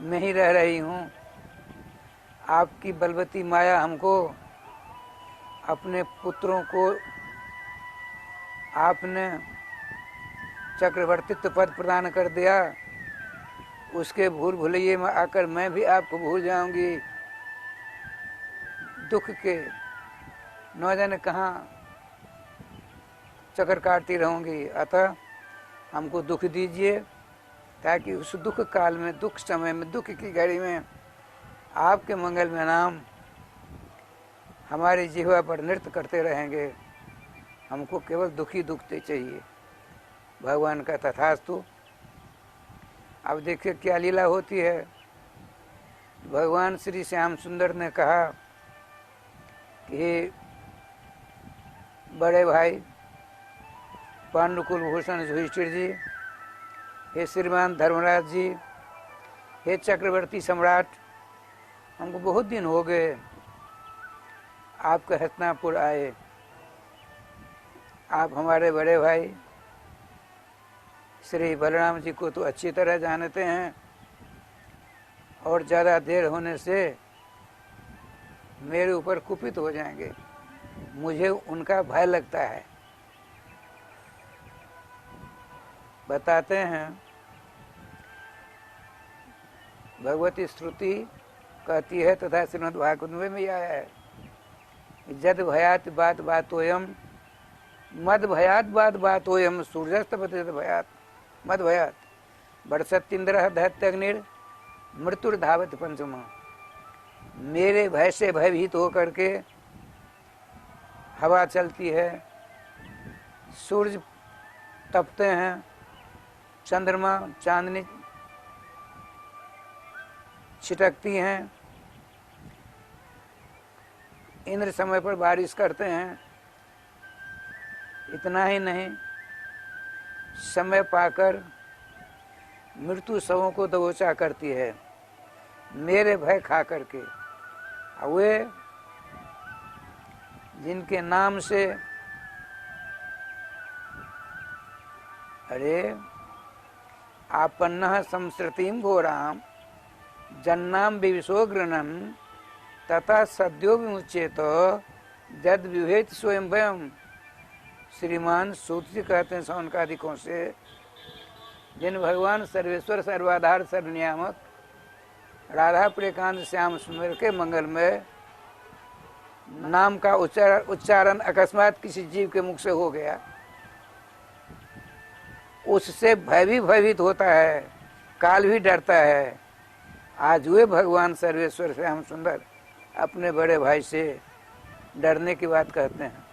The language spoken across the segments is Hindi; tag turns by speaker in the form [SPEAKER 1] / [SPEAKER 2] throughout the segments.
[SPEAKER 1] मैं ही रह रही हूँ। आपकी बलवती माया हमको अपने पुत्रों को आपने चक्रवर्तित्व पद प्रदान कर दिया। उसके भूल भुलैये में आकर मैं भी आपको भूल जाऊंगी। दुख के न जाने कहाँ चक्कर काटती रहूंगी। अतः हमको दुख दीजिए, ताकि उस दुख काल में, दुख समय में, दुख की घड़ी में आपके मंगल में नाम हमारी जिह्वा पर नृत्य करते रहेंगे। हमको केवल दुखी दुखते चाहिए। भगवान का तथास्तु। अब देखिए क्या लीला होती है। भगवान श्री श्याम सुंदर ने कहा कि बड़े भाई पांडुकुल भूषण युधिष्ठिर जी, हे श्रीमान धर्मराज जी, हे चक्रवर्ती सम्राट, हमको बहुत दिन हो गए आपके हस्तिनापुर आए। आप हमारे बड़े भाई श्री बलराम जी को तो अच्छी तरह जानते हैं, और ज़्यादा देर होने से मेरे ऊपर कुपित हो जाएंगे। मुझे उनका भय लगता है। बताते हैं, भगवती श्रुति कहती है तथा श्रीमद् भागवत में भी आया है, जद भयात बात बातोयम मद भयात बात बातोयम सूर्यस्तपति भयात मद भयात वर्षतीन्द्र दैत्यग्निर मृत्युर्धावत पंचमा। मेरे भय से भयभीत होकर के हवा चलती है, सूर्य तपते हैं, चंद्रमा चांदनी छिटकती हैं, इंद्र समय पर बारिश करते हैं। इतना ही नहीं, समय पाकर मृत्यु शवों को दबोचा करती है मेरे भय खा करके। वे जिनके नाम से अरे आपन्नः संसृतिं घोराम जन्नाम विविशोग्रनम तथा सद्यो विमुच्येत जद विभेद स्वयं भयम। श्रीमान सूत जी कहते हैं सौनकादिकों से, जिन भगवान सर्वेश्वर सर्वाधार सर्वनियामक राधा प्रियकांत श्याम सुंदर के मंगल में नाम का उच्चारण अकस्मात किसी जीव के मुख से हो गया, उससे भय भी भयभीत होता है, काल भी डरता है। आज वे भगवान सर्वेश्वर श्याम सुंदर अपने बड़े भाई से डरने की बात कहते हैं।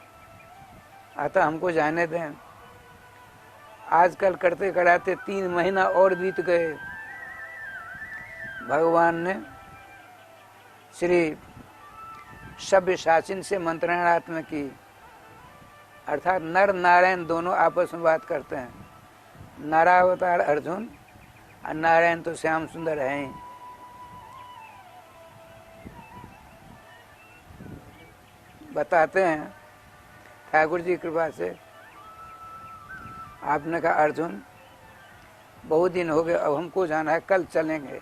[SPEAKER 1] अतः हमको जाने दें। आजकल करते कराते 3 महीना और बीत गए। भगवान ने श्री सव्यसाचिन से मंत्रणात्म की, अर्थात नर नारायण दोनों आपस में बात करते हैं। नारावतार अर्जुन और नारायण तो श्याम सुंदर है ही। बताते हैं ठाकुर जी कृपा से, आपने कहा अर्जुन बहुत दिन हो गए, अब हमको जाना है, कल चलेंगे।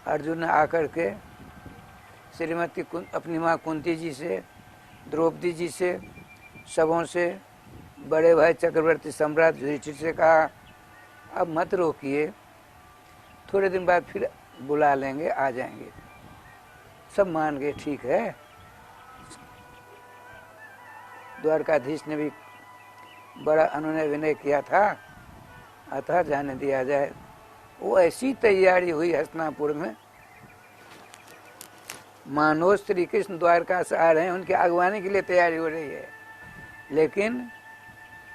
[SPEAKER 1] अर्जुन ने आकर के श्रीमती अपनी माँ कुंती जी से, द्रौपदी जी से, सबों से, बड़े भाई चक्रवर्ती सम्राट युधिष्ठिर से कहा अब मत रोकिए, थोड़े दिन बाद फिर बुला लेंगे, आ जाएंगे। सब मान गए, ठीक है। द्वारकाधीश ने भी बड़ा अनुनय विनय किया था, अतः जाने दिया जाए। वो ऐसी तैयारी हुई हस्तिनापुर में, मानो श्री कृष्ण द्वारका से आ रहे हैं, उनकी अगवानी के लिए तैयारी हो रही है। लेकिन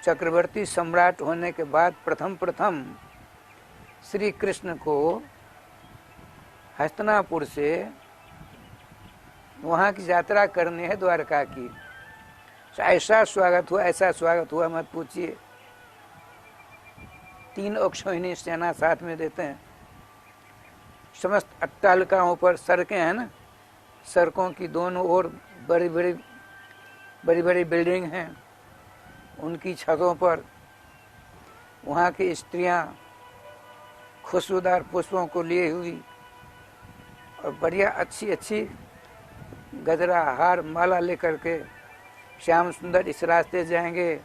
[SPEAKER 1] चक्रवर्ती सम्राट होने के बाद प्रथम श्री कृष्ण को हस्तिनापुर से वहाँ की यात्रा करनी है द्वारका की। ऐसा स्वागत हुआ, ऐसा स्वागत हुआ मत पूछिए। 3 अक्षौहिणी सेना साथ में देते हैं। समस्त अट्टालिकाओं पर सड़कें हैं ना, सड़कों की दोनों ओर बड़ी बड़ी बिल्डिंग हैं। उनकी छतों पर वहाँ की स्त्रियाँ खुशबूदार पुष्पों को लिए हुई और बढ़िया अच्छी अच्छी गजरा हार माला लेकर के श्याम सुंदर इस रास्ते जाएंगे,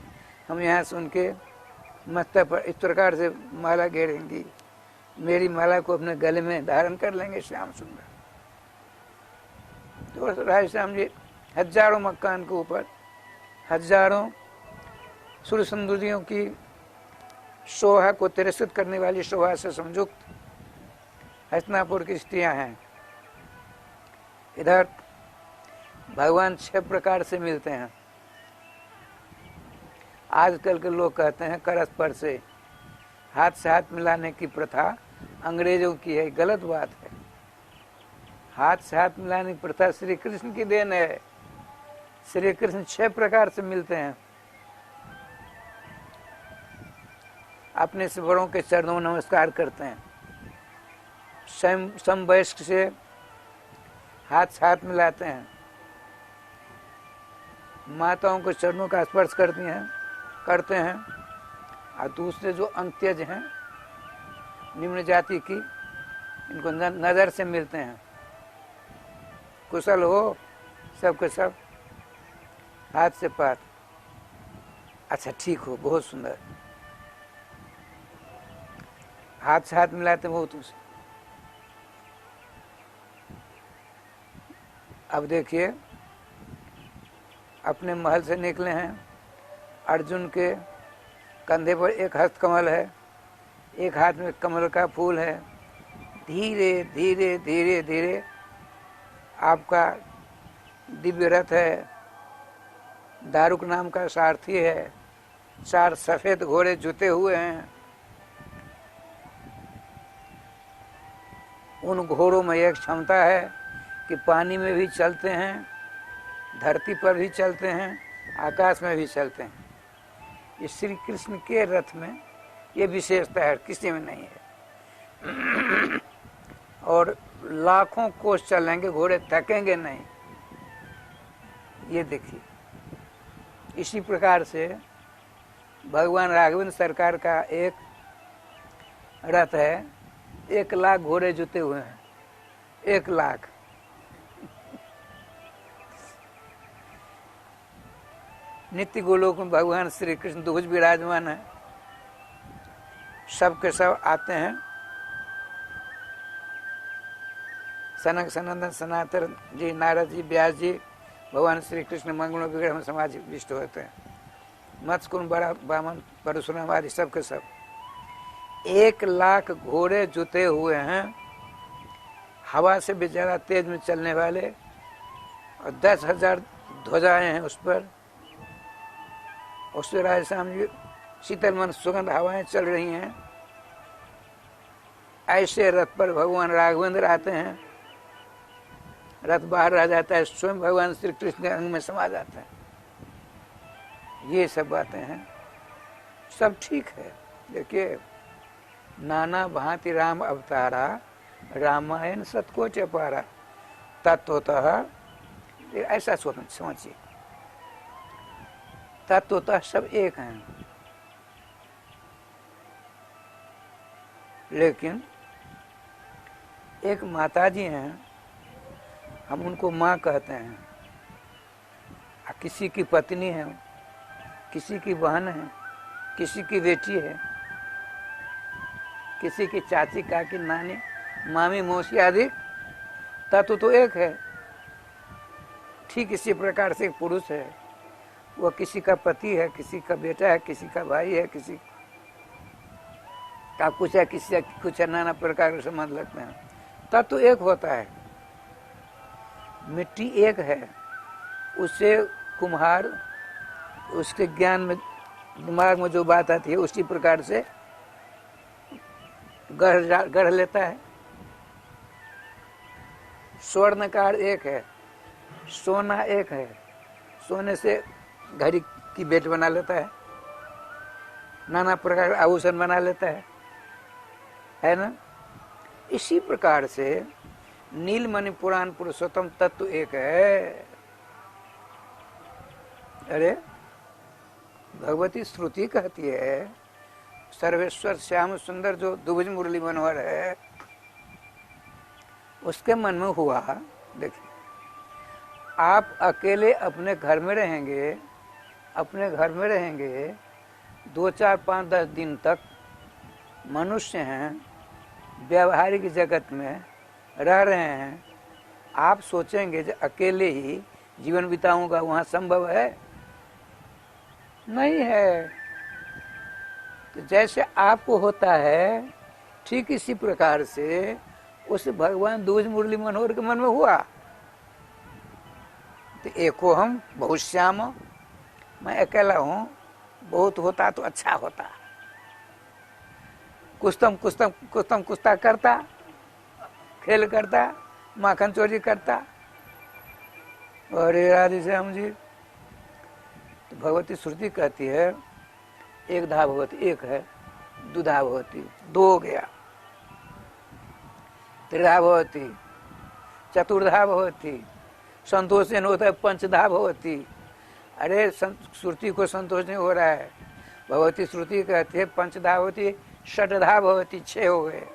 [SPEAKER 1] हम यहाँ से उनके मस्तक पर इस प्रकार से माला घेरेंगी, मेरी माला को अपने गले में धारण कर लेंगे श्याम सुंदर। तो राधे श्याम जी हजारों मकान के ऊपर हजारों सूर्य सुंदरियों की शोभा को तिरस्कृत करने वाली शोभा से संयुक्त हस्तिनापुर की स्त्रियां हैं। इधर भगवान 6 प्रकार से मिलते हैं। आजकल के लोग कहते हैं करस्पर से हाथ मिलाने की प्रथा अंग्रेजों की है, गलत बात है। हाथ से हाथ मिलाने की प्रथा श्री कृष्ण की देन है। श्री कृष्ण 6 प्रकार से मिलते हैं। अपने से बड़ों के चरणों में नमस्कार करते हैं, समवयस्क से हाथ मिलाते हैं, माताओं के चरणों का स्पर्श करते हैं और दूसरे जो अंत्यज हैं निम्न जाति की, इनको नजर से मिलते हैं। कुशल हो सबके सब, हाथ से पात, अच्छा ठीक हो, बहुत सुंदर, हाथ से हाथ मिलाते बहुत उसे। अब देखिए अपने महल से निकले हैं, अर्जुन के कंधे पर एक हस्त कमल है, एक हाथ में कमल का फूल है। धीरे धीरे धीरे धीरे आपका दिव्य रथ है, दारुक नाम का सारथी है, 4 सफेद घोड़े जुते हुए हैं। उन घोड़ों में एक क्षमता है कि पानी में भी चलते हैं, धरती पर भी चलते हैं, आकाश में भी चलते हैं। ये श्री कृष्ण के रथ में ये विशेषता है, किसी में नहीं है। और लाखों कोस चलेंगे घोड़े, थकेंगे नहीं। ये देखिए, इसी प्रकार से भगवान राघवेंद्र सरकार का एक रथ है, 1 लाख घोड़े जुते हुए हैं, 1 लाख। नित्य गोलोक में भगवान श्री कृष्ण दुभुज विराजमान है, सब के सब आते हैं। सनक सनंदन सनातन जी, नारद जी, व्यास जी भगवान श्री कृष्ण मंगलों विग्रह में समाविष्ट होते हैं। मत्स्य कुंड बड़ा बामन परशुराम आदि सब के सब 1 लाख घोड़े जुते हुए हैं, हवा से भी ज्यादा तेज में चलने वाले, और 10,000 ध्वजाएं हैं उस पर। उससे राधे श्याम जी शीतल मन सुगंध हवाएं चल रही हैं। ऐसे रथ पर भगवान राघवेंद्र आते हैं, रथ बाहर आ जाता है, स्वयं भगवान श्री कृष्ण के अंग में समा जाता है। ये सब बातें हैं, सब ठीक है। देखिए, नाना भांति राम अवतारा, रामायण सतकोच अपारा, तत्वतः ऐसा समझिए, तत्वतः सब एक हैं। लेकिन एक माता जी हैं, हम उनको माँ कहते हैं, किसी की पत्नी है, किसी की बहन है, किसी की बेटी है, किसी की चाची, काकी, नानी, मामी, मौसी आदि, तत्व तो एक है। ठीक इसी प्रकार से एक पुरुष है, वह किसी का पति है, किसी का बेटा है, किसी का भाई है, किसी का कुछ है, किसी का कुछ है, नाना प्रकार के समझ लगते हैं। तत्व एक होता है, मिट्टी एक है, उससे कुम्हार उसके ज्ञान में दिमाग में जो बात आती है उसी प्रकार से गढ़ लेता है। स्वर्णकार एक है, सोना एक है, सोने से घड़ी की बेट बना लेता है, नाना प्रकार आभूषण बना लेता है ना। इसी प्रकार से नीलमणि पुराण पुरुषोत्तम तत्व एक है। अरे भगवती श्रुति कहती है, सर्वेश्वर श्याम सुंदर जो द्विभुज मुरली मनोहर है, उसके मन में हुआ, देखिए आप अकेले अपने घर में रहेंगे, अपने घर में रहेंगे 2, 4, 5, 10 दिन तक, मनुष्य हैं, व्यवहारिक जगत में रह रहे हैं, आप सोचेंगे कि अकेले ही जीवन बिताऊंगा, वहां संभव है? नहीं है। तो जैसे आपको होता है, ठीक इसी प्रकार से उस भगवान द्विभुज मुरली मनोहर के मन में हुआ। तो एको हम बहुत श्याम, मैं अकेला हूं, बहुत होता तो अच्छा होता, कुछ करता, खेल करता, माखन चोरी करता। अरे राधे श्याम जी, तो भगवती श्रुति कहती है एक धा भगवती, एक है, दुधा भगवती, 2 हो गया, त्रिधा भगवती, चतुर्धा भगवती, संतोष नहीं होता है, पंचधा भगवती। अरे श्रुति को संतोष नहीं हो रहा है, भगवती श्रुति कहती है पंचधा भगवती, षटधा भगवती, 6 हो गए,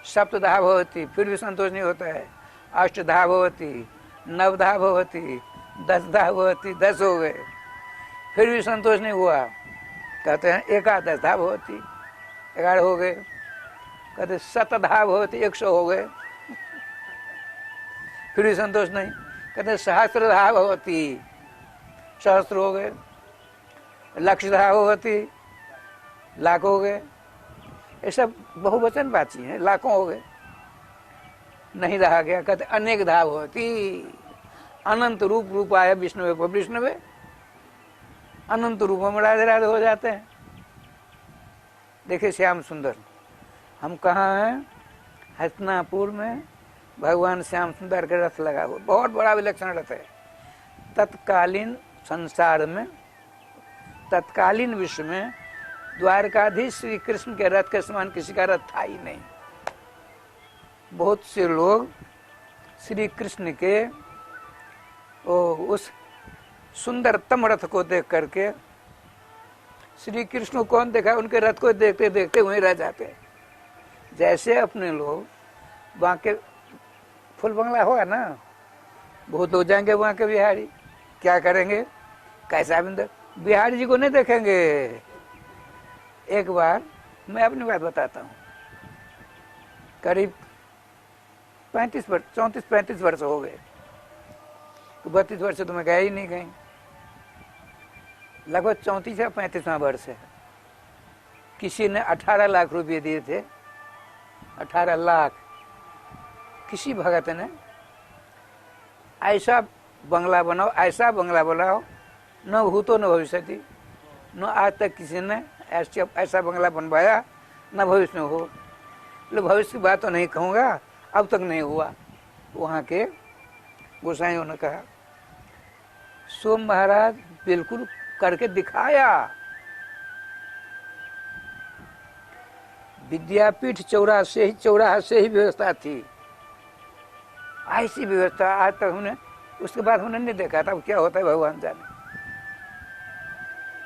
[SPEAKER 1] सप्तधा भगवती, फिर भी संतोष नहीं होता है, अष्टधा भगवती, नवधा भगवती, 10धा भगवती, 10 हो गए, फिर भी संतोष नहीं हुआ, कहते हैं एकादशधा भगवती, 11 हो गए, कहते शतधा भगवती, 100 हो गए, फिर भी संतोष नहीं, कहते सहस्रधा भगवती, 1,000 हो गए, लक्षधा भगवती, लाख हो गए। ये सब बहुवचन बाची है, लाखों हो गए, नहीं रहा गया। कहते अनेक धा भगवती, अनंत रूप रूपाय विष्णुवे पर विष्णुवे, अनंत रूपों में राधे राधे हो जाते हैं। देखिए श्याम सुंदर, हम कहाँ हैं? हस्तिनापुर में भगवान श्याम सुंदर के रथ लगा हुआ, बहुत बड़ा विलक्षण रथ है। तत्कालीन संसार में, तत्कालीन विश्व में द्वारकाधीश श्री कृष्ण के रथ के समान किसी का रथ था ही नहीं। बहुत से लोग श्री कृष्ण के उस सुंदरतम रथ को देख करके, श्री कृष्ण को कौन देखा, उनके रथ को देखते देखते वहीं रह जाते। जैसे अपने लोग वहाँ के फुल बंगला होगा ना, बहुत लोग जाएंगे वहाँ के बिहारी, क्या करेंगे, कैसा बिंदर, बिहारी जी को नहीं देखेंगे। एक बार मैं अपनी बात बताता हूँ, करीब 34-35 वर्ष हो गए, 32 वर्ष तो मैं गया ही नहीं कहीं, लगभग 34 या 35वां वर्ष है। किसी ने 18 लाख रुपये दिए थे, 18 लाख, किसी भगत ने ऐसा बंगला बनाओ, ऐसा बंगला बनाओ, न भूतो न भविष्यति, न आज तक किसी ने ऐसा बंगला बनवाया, न भविष्य में हो। भविष्य की बात तो नहीं कहूँगा, अब तक नहीं हुआ। वहाँ के गोसाइयों ने कहा, सोम महाराज बिल्कुल करके दिखाया। विद्यापीठ चौराहा से ही व्यवस्था थी, ऐसी व्यवस्था आज तक हमने, उसके बाद हमने नहीं देखा था। क्या होता है भगवान जाने।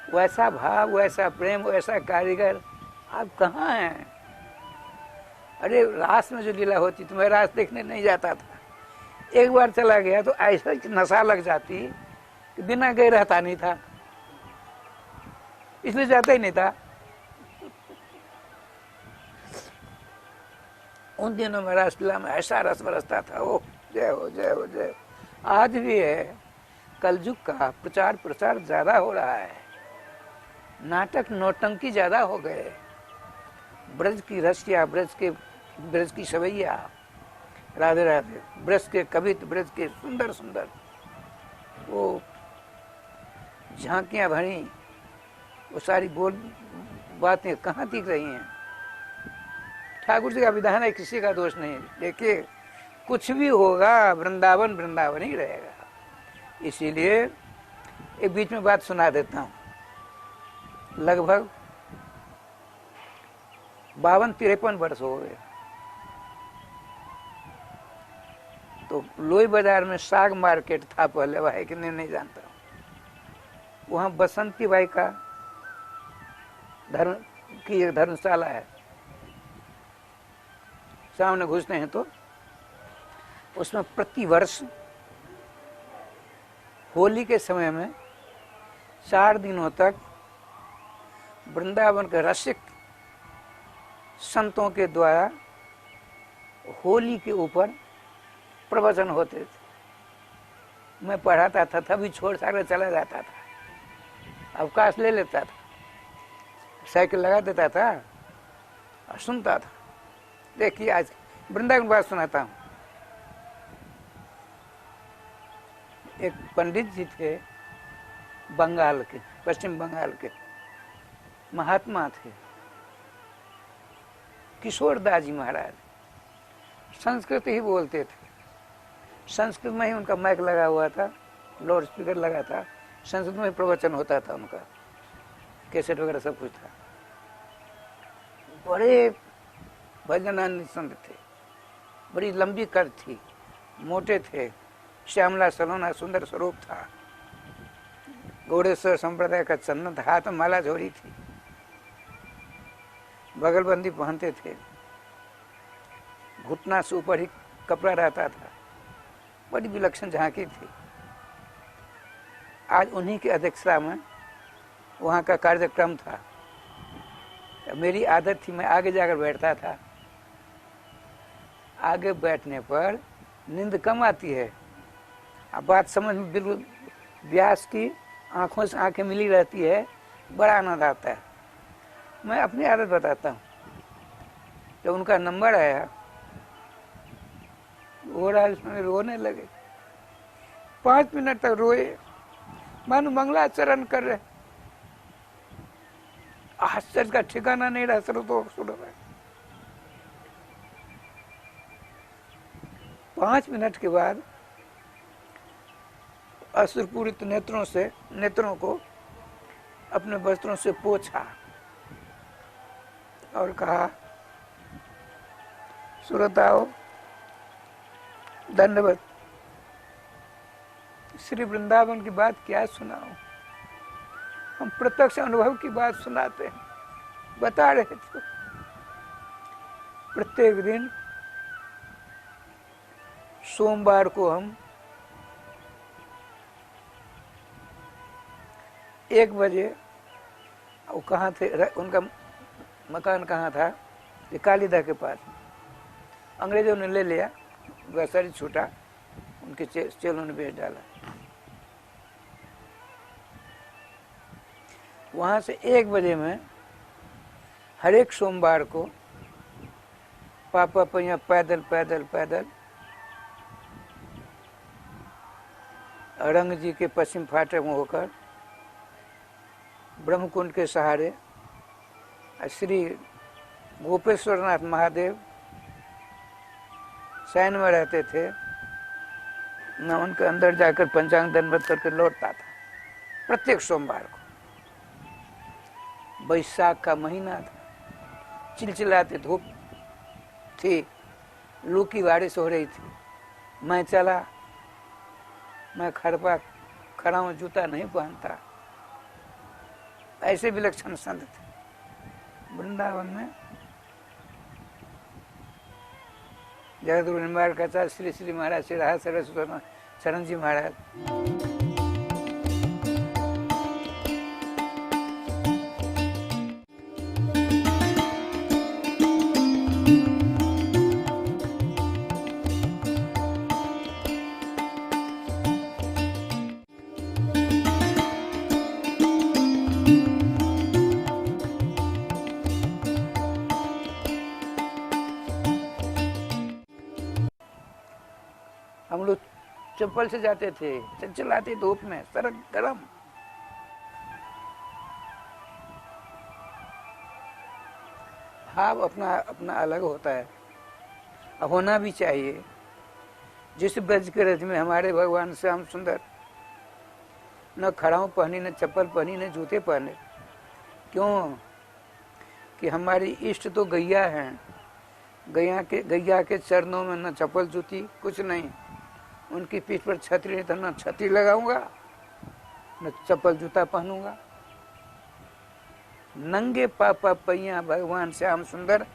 [SPEAKER 1] वैसा भाव, वैसा प्रेम, वैसा कारीगर आप कहाँ हैं? अरे रास में जो लीला होती थी, मैं रास देखने नहीं जाता था, एक बार चला गया तो ऐसा नशा लग जाती कि बिना गए रहता नहीं था, इसलिए जाता ही नहीं था। उन दिनों में रासलीला में ऐसा रस बरसता था, ओ जय हो जय हो जय। आज भी है, कलयुग का प्रचार प्रसार ज्यादा हो रहा है, नाटक नौटंकी ज्यादा हो गए, ब्रज की रसिया, ब्रज की सवैया, राधे राधे, ब्रज के कवित, ब्रज के सुंदर सुंदर वो झांकियां भरी, वो सारी बातें कहाँ दिख रही हैं? ठाकुर जी का विधान है, किसी का दोष नहीं। देखिए कुछ भी होगा, वृंदावन वृंदावन ही रहेगा। इसीलिए एक बीच में बात सुना देता हूँ। लगभग 52-53 वर्ष हो गए, तो लोई बाजार में साग मार्केट था पहले, वह है कि नहीं जानता हूँ। वहाँ बसंती बाई का धर्म की एक धर्मशाला है, सामने घुसते हैं तो उसमें प्रति वर्ष होली के समय में 4 दिनों तक वृंदावन के रसिक संतों के द्वारा होली के ऊपर प्रवचन होते थे। मैं पढ़ाता था, तभी छोड़ छाड़ चला जाता था, अवकाश ले लेता था, साइकिल लगा देता था और सुनता था। देखिए आज वृंदावन की बात सुनाता हूँ। एक पंडित जी थे बंगाल के, पश्चिम बंगाल के, महात्मा थे, किशोरदास जी महाराज। संस्कृत ही बोलते थे, संस्कृत में ही उनका माइक लगा हुआ था, लाउड स्पीकर लगा था, संस्कृत में प्रवचन होता था उनका, कैसेट वगैरह सब कुछ था। बड़े भजनानंद संत थे, बड़ी लंबी कद थी, मोटे थे, श्यामला सलोना सुंदर स्वरूप था, गौड़ेश्वर संप्रदाय का चंदन था, हाथ में माला जोड़ी थी, बगलबंदी पहनते थे, घुटना से ऊपर ही कपड़ा रहता था, बड़ी विलक्षण झांकी थी। आज उन्हीं की अध्यक्षता में वहाँ का कार्यक्रम था। मेरी आदत थी, मैं आगे जाकर बैठता था। आगे बैठने पर नींद कम आती है, अब बात समझ में बिल्कुल, व्यास की आंखों से आंखें मिली रहती है, बड़ा आनंद आता है। मैं अपनी आदत बताता हूँ। जब उनका नंबर आया, वो उसमें रोने लगे, 5 मिनट तक रोए, मानो मंगलाचरण कर रहे। आश्चर्य का ठिकाना नहीं रहा, सुनो तो सुनो। 5 मिनट के बाद अश्रुपूरित नेत्रों को अपने वस्त्रों से पोंछा और कहा, श्रोताओ दंडवत, श्री वृंदावन की बात क्या सुनाऊं, हम प्रत्यक्ष अनुभव की बात सुनाते हैं। बता रहे थे प्रत्येक दिन सोमवार को हम 1 बजे, वो कहाँ थे, उनका मकान कहाँ था, ये कालीदा के पास, अंग्रेजों ने ले लिया, वैसा ही छूटा, उनके चेलों ने बेच डाला। वहाँ से 1 बजे में हर एक सोमवार को पापा पैया पैदल पैदल पैदल रंग जी के पश्चिम फाटक में होकर ब्रह्मकुंड के सहारे श्री गोपेश्वरनाथ महादेव शयन में रहते थे, मैं उनके अंदर जाकर पंचांग दंडवत करके लौटता था प्रत्येक सोमवार को। बैसाख का महीना था, चिलचिलाती धूप थी, लू की बारिश हो रही थी। मैं चला, मैं खड़पा खड़ा हूँ, जूता नहीं पहनता। ऐसे विलक्षण संत थे वृंदावन में। जगतगुरु निम्बाड़ का श्री श्री महाराज श्री राधा सरस्वती शरण जी महाराज। हम लोग चप्पल से जाते थे, चलाते धूप में, सड़क गरम। भाव अपना अपना अलग होता है, अब होना भी चाहिए। जिस ब्रज के रज में हमारे भगवान श्याम सुंदर न खड़ाऊ पहनी, न चप्पल पहनी, न जूते पहने। क्यों? कि हमारी इष्ट तो गैया हैं। गैया के चरणों में न चप्पल जूती कुछ नहीं, उनकी पीठ पर छतरी नहीं तो न छतरी लगाऊंगा न चप्पल जूता पहनूंगा। नंगे पापा पैया भगवान श्याम सुंदर।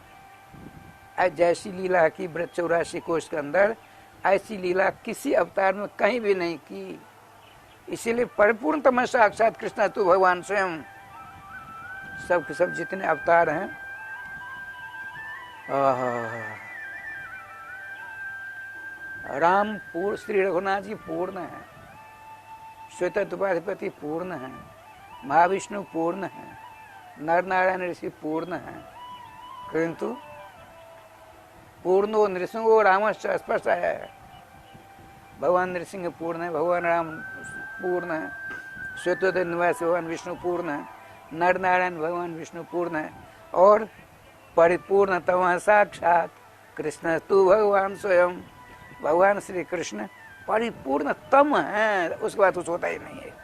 [SPEAKER 1] जैसी लीला की ब्रज 84 कोष के अंदर, ऐसी लीला किसी अवतार में कहीं भी नहीं की। इसीलिए परिपूर्णतम साक्षात कृष्ण तो भगवान स्वयं। सब के सब जितने अवतार हैं, राम पूर्ण, श्री रघुनाथ जी पूर्ण है, श्वेत उपाधिपति पूर्ण है, महाविष्णु पूर्ण है, नर नारायण ऋषि पूर्ण है, किंतु पूर्णो नृसिंहो रामश्च स्पष्ट आया है। भगवान नृसिंह पूर्ण है, भगवान राम पूर्ण है, श्वेतोदय निवासी भगवान विष्णु पूर्ण है, नर नारायण भगवान विष्णु पूर्ण है, और परिपूर्णतम साक्षात कृष्ण तू भगवान स्वयं। भगवान श्री कृष्ण परिपूर्णतम है, उसके बाद कुछ होता ही नहीं है।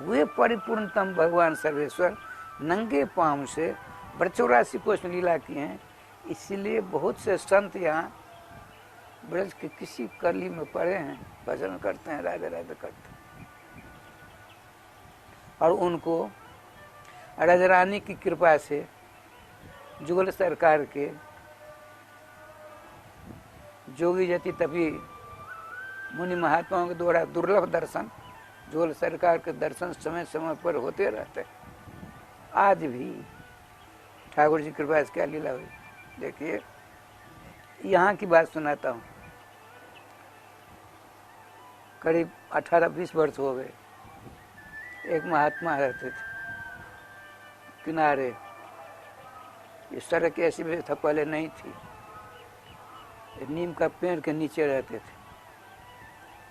[SPEAKER 1] वे परिपूर्णतम भगवान सर्वेश्वर नंगे पांव से ब्रज 84 कोष में लीला किए हैं। इसलिए बहुत से संत यहाँ ब्रज के किसी कली में पड़े हैं, भजन करते हैं, राधे राधे करते हैं, और उनको राजरानी की कृपा से जुगल सरकार के जोगी जति तभी मुनि महात्माओं के द्वारा दुर्लभ दर्शन, जुगल सरकार के दर्शन समय समय पर होते रहते। आज भी ठाकुर जी कृपा से क्या लीला हुई देखिए। यहाँ की बात सुनाता हूँ। करीब 18-20 वर्ष हो गए। एक महात्मा रहते थे किनारे, ये सड़क ऐसी व्यवस्था पहले नहीं थी, नीम का पेड़ के नीचे रहते थे,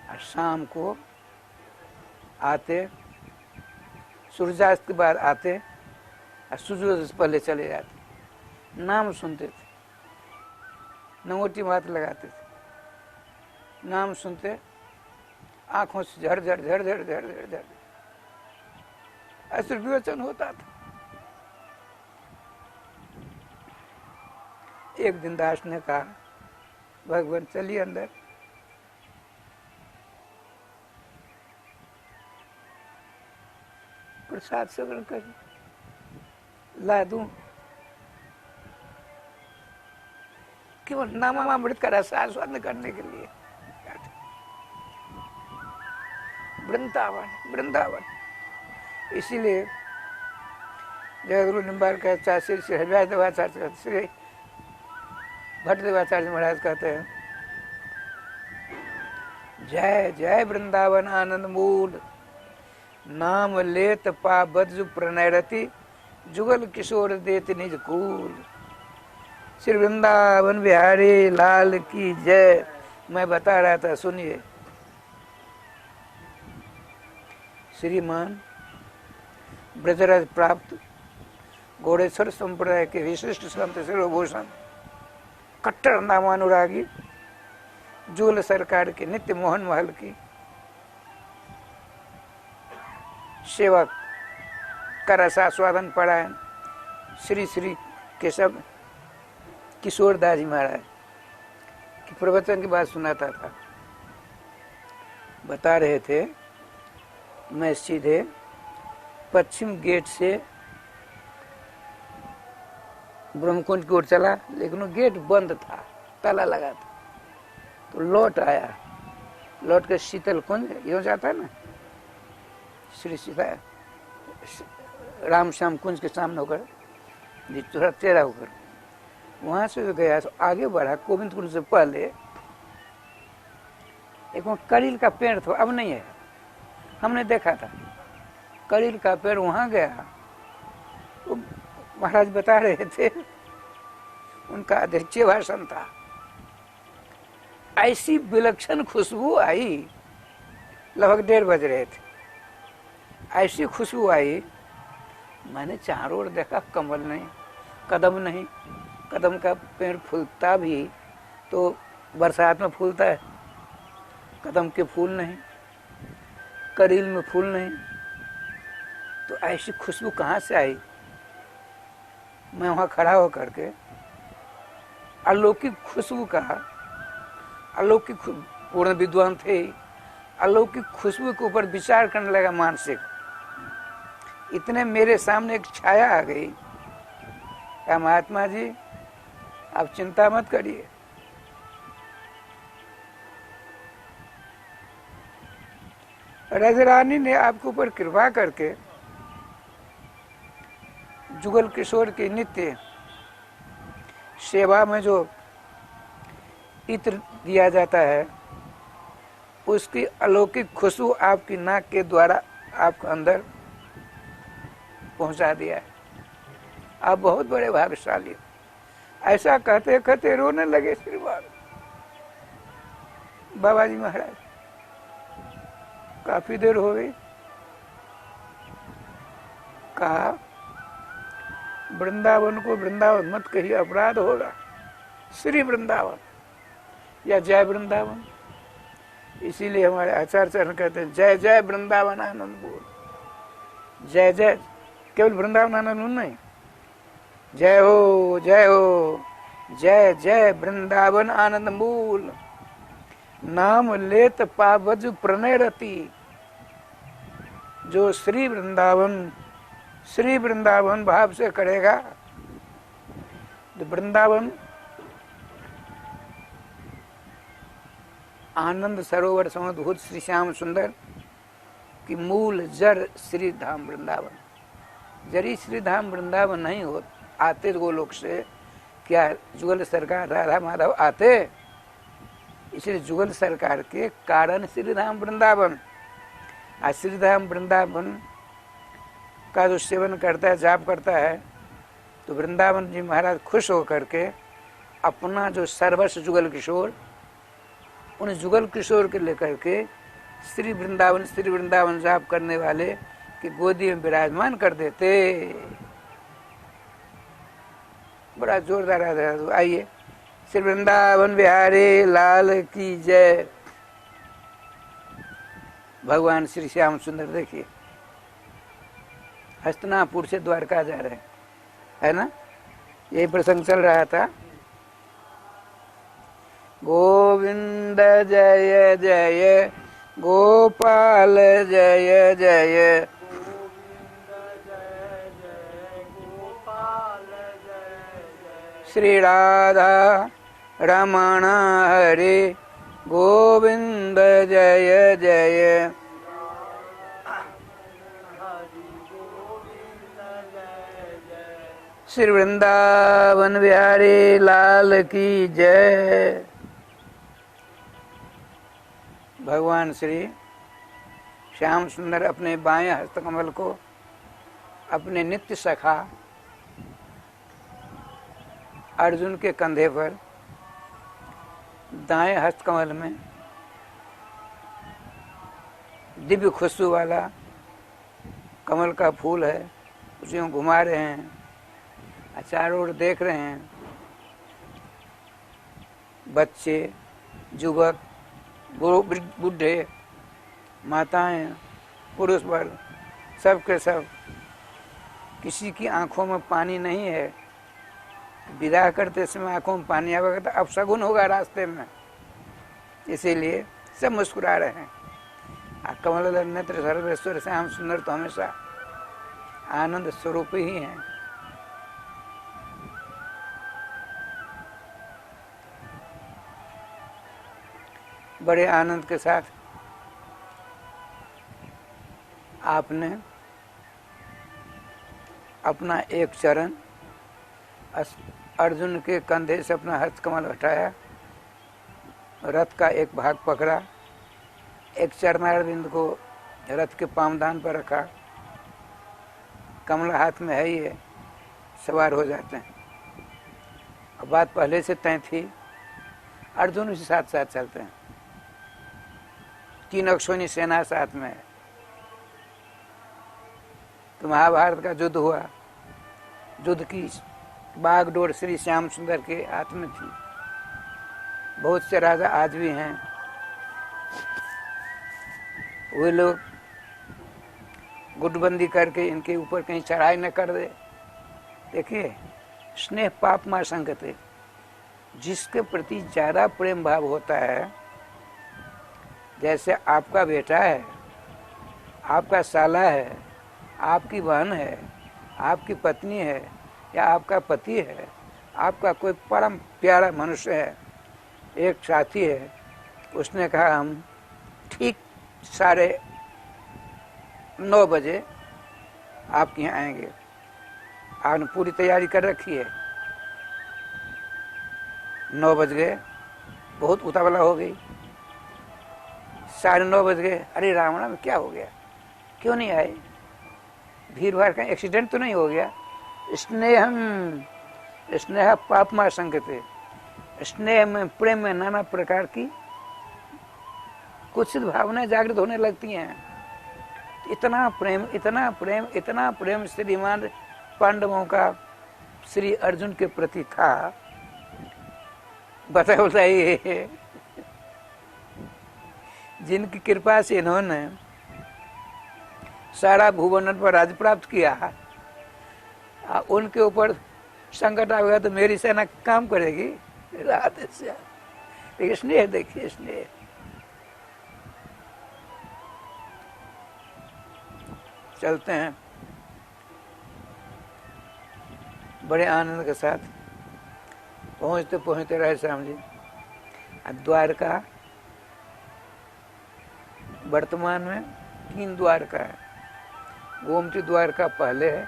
[SPEAKER 1] और शाम को आते, सूर्यास्त के बाद आते और सूर्योदय से पहले चले जाते। नाम सुनते थे, नंगोटी बात लगाते थे, नाम सुनते, आंखों से झड़ झड़ झड़ झड़ झड़ झड़ झड़ ऐसे विवेचन होता था। एक दिन दास ने कहा, भगवान चलिए अंदर। प्रसाद सेवन कर ला दूं, केवल नामामृत का रस आस्वादन करने के लिए। वृंदावन वृंदावन। इसीलिए जगदगुरु निम्बारकर श्री हरिदास देवाचार्य, श्री भट्ट देवाचार्य महाराज कहते हैं, जय जय वृंदावन आनंद मूल, नाम लेत पा बज्जु प्रणयरति, जुगल किशोर देत निज कूल। श्री वृंदावन बिहारी लाल की जय। मैं बता रहा था, सुनिए। श्रीमान ब्रजराज प्राप्त घोड़ेश्वर संप्रदाय के विशिष्ट संत शिरोभूषण, कट्टर नामानुरागी, जुगल सरकार के नित्य मोहन महल की सेवक का रसास्वादन परायण श्री श्री केशव किशोर दास जी महाराज की प्रवचन की बात सुनाता था। बता रहे थे, मैं सीधे पश्चिम गेट से ब्रह्मकुंड की ओर चला, लेकिन वो गेट बंद था, ताला लगा था। तो लौट आया, लौट कर शीतल कुंज यूँ जाता है ना, श्री सीता राम श्याम कुंज के सामने होकर, थोड़ा तेरा होकर वहां से गया। तो आगे बढ़ा, गोविंद कुंज से पहले एक वहाँ करील का पेड़ था, अब नहीं है, हमने देखा था करील का पेड़। वहां गया, वो महाराज बता रहे थे, उनका अध्यक्षीय भाषण था। ऐसी विलक्षण खुशबू आई, लगभग 1:30 बज रहे थे, ऐसी खुशबू आई, मैंने चारों ओर देखा, कमल नहीं, कदम नहीं। कदम का पेड़ फूलता भी तो बरसात में फूलता है, कदम के फूल नहीं, करील में फूल नहीं, तो ऐसी खुशबू कहाँ से आई। मैं वहाँ खड़ा होकर के अलौकिक खुशबू का, अलौकिक पूर्ण विद्वान थे, अलौकिक खुशबू के ऊपर विचार करने लगा मानसिक। इतने मेरे सामने एक छाया आ गई। क्या महात्मा जी आप चिंता मत करिए, राजरानी ने आपके ऊपर कृपा करके जुगल किशोर की नित्य सेवा में जो इत्र दिया जाता है उसकी अलौकिक खुशबू आपकी नाक के द्वारा आपके अंदर पहुंचा दिया है। आप बहुत बड़े भाग्यशाली हो। ऐसा कहते कहते रोने लगे श्री बाबा जी महाराज। काफी देर हो गई। कहा वृंदावन को वृंदावन मत कहिए, अपराध होगा। श्री वृंदावन या जय वृंदावन। इसीलिए हमारे आचार्य चरण कहते हैं जय जय वृंदावन आनंद बोल। जय जय केवल वृंदावन आनंद बोल नहीं, जय हो जय हो, जय जय वृंदावन आनंद मूल। नाम लेत पावज प्रणय रति। जो श्री वृंदावन भाव से करेगा तो वृंदावन आनंद सरोवर समद्भुत श्री श्याम सुंदर की मूल जड़ श्री धाम वृंदावन। जरी श्री धाम वृंदावन नहीं हो आते गोलोक से क्या जुगल सरकार राधा माधव आते? इसलिए जुगल सरकार के कारण श्रीधाम वृंदावन। आज श्रीधाम वृंदावन का जो सेवन करता है, जाप करता है, तो वृंदावन जी महाराज खुश होकर के अपना जो सर्वस्व जुगल किशोर, उन जुगल किशोर के लेकर के श्री वृंदावन जाप करने वाले की गोदी में विराजमान कर देते। बड़ा जोरदार आदर। आइए, श्री वृंदावन बिहारी लाल की जय। भगवान श्री श्याम सुंदर देखिए हस्तिनापुर से द्वारका जा रहे हैं, है ना? यही प्रसंग चल रहा था। गोविंद जय जय गोपाल जय जय, श्री राधा रमण हरे गोविंद जय जय। श्री वृंदावन बिहारी लाल की जय। भगवान श्री श्याम सुंदर अपने बाएं हस्तकमल को अपने नित्य सखा अर्जुन के कंधे पर, दाएं हस्तकमल में दिव्य खुशबू वाला कमल का फूल है, उसे घुमा रहे हैं, चारों ओर देख रहे हैं। बच्चे, युवक, बूढ़े, माताएं, पुरुष वर्ग, सब के सब, किसी की आंखों में पानी नहीं है। विदा करते समय आंखों में पानी आएगा तो अपशगुन होगा रास्ते में, इसीलिए सब मुस्कुरा रहे हैं। कमल नेत्र सर्वेश्वर श्याम सुंदर तो हमेशा आनंद स्वरूप ही हैं। बड़े आनंद के साथ आपने अपना एक चरण अर्जुन के कंधे से अपना हस्त कमल हटाया, रथ का एक भाग पकड़ा, एक चरणारविंद को रथ के पामदान पर रखा। कमल हाथ में है ही है, सवार हो जाते हैं। अब बात पहले से तय थी, अर्जुन उसी साथ साथ चलते हैं। 3 अक्षोणी सेना साथ में है। तो महाभारत का युद्ध हुआ, युद्ध की बागडोर श्री श्याम सुंदर के हाथ में थी। बहुत से राजा आज भी हैं, वे लोग गुटबंदी करके इनके ऊपर कहीं चढ़ाई न कर दे। देखिए, स्नेह पाप मां संगते, जिसके प्रति ज्यादा प्रेम भाव होता है, जैसे आपका बेटा है, आपका साला है, आपकी बहन है, आपकी पत्नी है, या आपका पति है, आपका कोई परम प्यारा मनुष्य है, एक साथी है, उसने कहा हम ठीक 9:30 आपके यहाँ आएंगे, आपने पूरी तैयारी कर रखी है। 9 बज गए, बहुत उतावला हो गई। 9:30 बज गए, अरे रावणा में क्या हो गया, क्यों नहीं आए? भीड़ भाड़ का एक्सीडेंट तो नहीं हो गया? स्नेह पापमा संगते, स्नेह में प्रेम में नाना प्रकार की कुछ भावनाएं जागृत होने लगती हैं। इतना प्रेम, इतना प्रेम, इतना प्रेम श्रीमान पांडवों का श्री अर्जुन के प्रति था, बताइए। जिनकी कृपा से इन्होंने सारा भुवन पर राज प्राप्त किया, उनके ऊपर संकट आ गया तो मेरी सेना काम करेगी? राधे श्याम। लेकिन स्नेह देखिए, स्नेह। चलते हैं बड़े आनंद के साथ। पहुंचते पहुंचते रहे श्याम जी द्वारका। वर्तमान में 3 द्वारका है। गोमती द्वारका पहले है,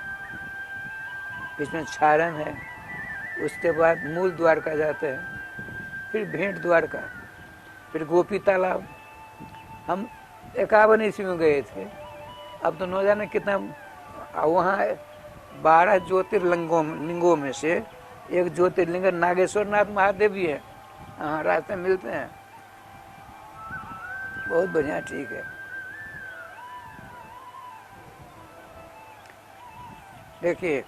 [SPEAKER 1] इसमें छारण है, उसके बाद मूल द्वारका जाते हैं, फिर भेंट द्वारका, फिर गोपी तालाब। हम 51 ईस्वी में गए थे, अब तो न जाने कितना। वहाँ 12 ज्योतिर्लिंगों में से एक ज्योतिर्लिंग नागेश्वर नाथ महादेव भी है। हाँ, रास्ते मिलते हैं। बहुत बढ़िया, ठीक है। देखिए,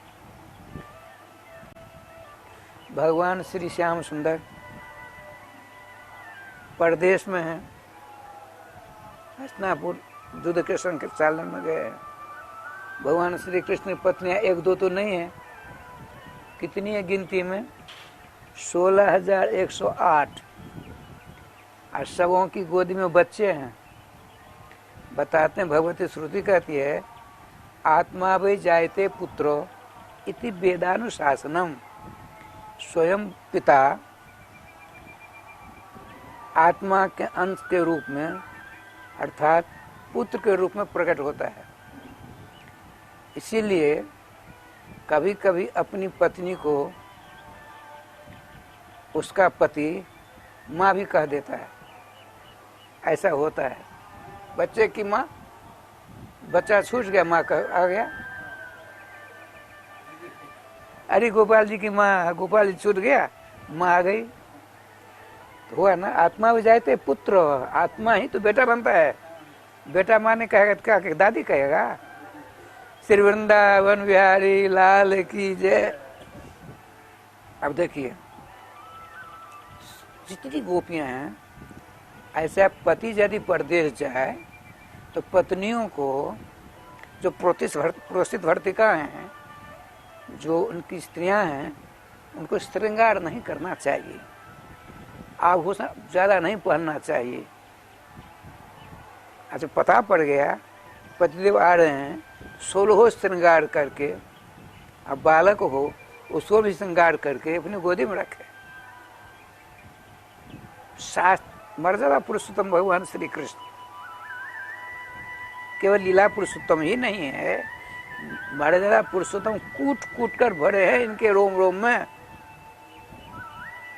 [SPEAKER 1] भगवान श्री श्याम सुंदर परदेश में है, हस्तिनापुर दूध के संचालन में गए। भगवान श्री कृष्ण की पत्नियां 1-2 तो नहीं है, कितनी है गिनती में? 16,108। और सबों की गोदी में बच्चे हैं। बताते हैं, भगवती श्रुति कहती है, आत्मा वै जायते पुत्रो इति वेदानुशासनम। स्वयं पिता आत्मा के अंश के रूप में, अर्थात पुत्र के रूप में प्रकट होता है। इसीलिए कभी कभी अपनी पत्नी को उसका पति माँ भी कह देता है, ऐसा होता है। बच्चे की माँ, बच्चा छूट गया, माँ आ गया, अरे गोपाल जी की माँ, गोपाल जी छूट गया, माँ आ गई। तो हुआ ना, आत्मा भी जाते पुत्र, आत्मा ही तो बेटा बनता है। बेटा माँ ने कहेगा, क्या दादी कहेगा? श्री वृंदावन बिहारी लाल की जय। अब देखिए, जितनी गोपियां हैं, ऐसा पति यदि परदेश जाए तो पत्नियों को, जो प्रोषित भर्तिका हैं, जो उनकी स्त्रियां हैं, उनको श्रृंगार नहीं करना चाहिए, आभूषण ज्यादा नहीं पहनना चाहिए। अच्छा, पता पड़ गया पतिदेव आ रहे हैं, 16 श्रृंगार करके, अब बालक हो उसको भी श्रृंगार करके अपनी गोदी में रखे। शास्त्र मर्यादा पुरुषोत्तम भगवान श्री कृष्ण केवल लीला पुरुषोत्तम ही नहीं है, मर्यादा पुरुषोत्तम कूट कूट कर भरे हैं इनके रोम रोम में।